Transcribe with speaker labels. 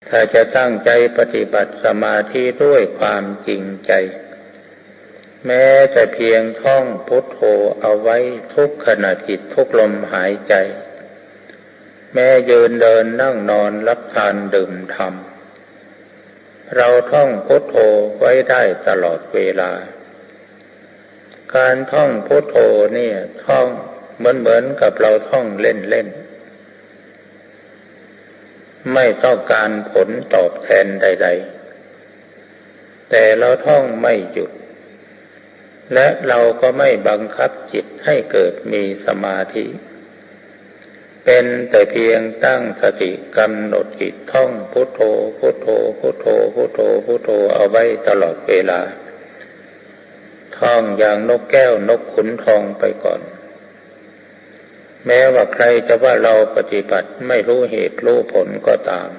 Speaker 1: ถ้าจะตั้งใจปฏิบัติสมาธิด้วยความจริงใจแม้แต่เพียงท่องพุทโธเอาไว้ทุกขณะจิตทุกลมหายใจแม้ยืนเดินนั่งนอนรับทานดื่มธรรมเราท่องพุทโธไว้ได้ตลอดเวลาการท่องพุทโธเนี่ยท่องเหมือนกับเราท่องเล่นๆไม่ต้องการผลตอบแทนใดๆแต่เราท่องไม่หยุดและเราก็ไม่บังคับจิตให้เกิดมีสมาธิเป็นแต่เพียงตั้งสติกำหนดจิตท่องพุทโธพุทโธพุทโธพุทโธพุทโธเอาไว้ตลอดเวลาท่องอย่างนกแก้วนกขุนทองไปก่อนแม้ว่าใครจะว่าเราปฏิบัติไม่รู้เหตุรู้ผลก็ตาม